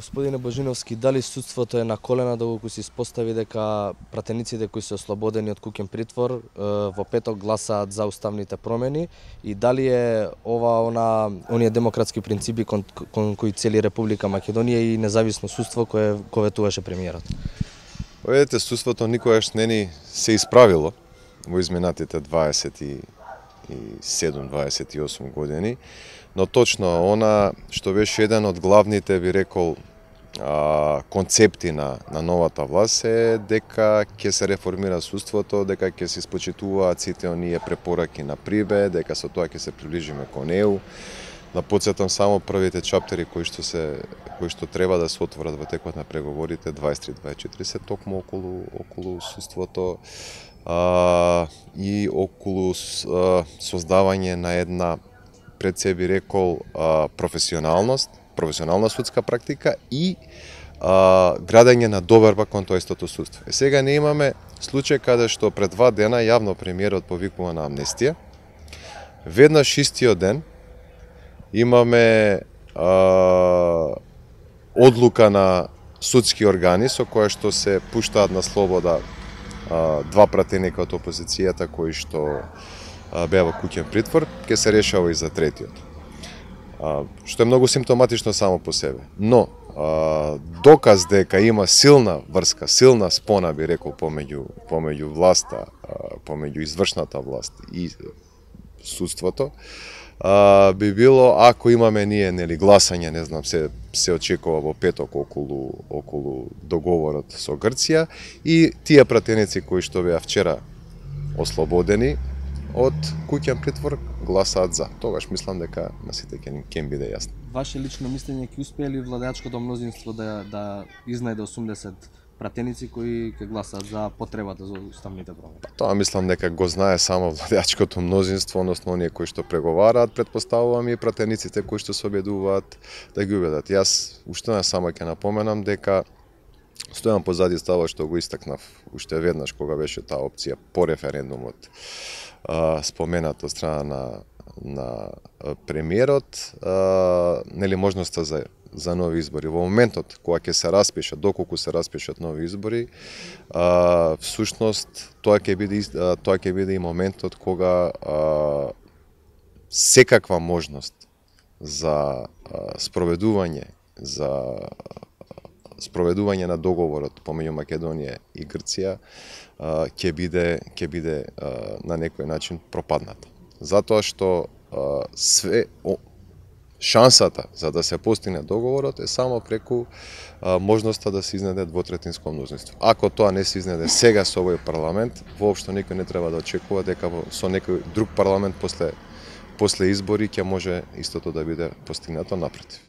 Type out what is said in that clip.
Господине Божиновски, дали судството е на колена доколку се испостави дека пратениците кои се ослободени од куќен притвор во петок гласаат за уставните промени и дали е ова оние демократски принципи кон кои цели Република Македонија и независно судство кое ветуваше премиерот? Видете, судството никогаш не ни се исправило во изминатите 27-28 години, но точно она што беше еден од главните, би рекол, концепти на новата власт е дека ќе се реформира судството, дека ќе се испочитуваат сите оние препораки на Прибе, дека со тоа ќе се приближиме кон ЕУ. Да подсетам само првите чаптери кои што треба да се отворат во текот на преговорите 23-24 се токму околу судството и околу создавање на една, пред себе рекол, професионална судска практика и градење на доверба кон тоа истото судство. Сега не имаме случај каде што пред 2 дена јавно премиерот повикува на амнестија. Веднаш истиот ден имаме одлука на судски органи со која што се пуштаат на слобода 2 пратеника од опозицијата кои што беа во куќен притвор, ќе се решава и за третиот. Што е многу симптоматично само по себе. Но доказ дека има силна врска, силна спона, би рекол, помеѓу власта, помеѓу извршната власт и судството, би било ако имаме ние гласање, не знам, се очекува во петок околу договорот со Грција и тие пратеници кои што беа вчера ослободени од куќен притвор гласаат за. Тогаш мислам дека на сите ќе биде јасно. Ваше лично мислење, ќе успее ли владеачкото мнозинство да изнајде 80 пратеници кои ќе гласаат за потребата за уставните промени? Тоа мислам дека го знае само владеачкото мнозинство, односно оние кои што преговараат, претпоставувам и пратениците кои што се обидуваат да ги убедат. Јас уште не само ќе напоменам дека стојам позади ставот што го истакнав уште веднаш кога беше таа опција по референдумот споменат од страна на премиерот, можноста за нови избори. Во моментот кога ќе се распишат, доколку се распишат нови избори, всушност тоа ќе биде и моментот кога секаква можност за спроведување на договорот помеѓу Македонија и Грција ќе биде на некој начин пропадната. Затоа што шансата за да се постигне договорот е само преку можноста да се изнеде двотретинско мнозинство. Ако тоа не се изнеде сега со овој парламент, воопшто никој не треба да очекува дека со некој друг парламент после избори ќе може истото да биде постигнато, напротив.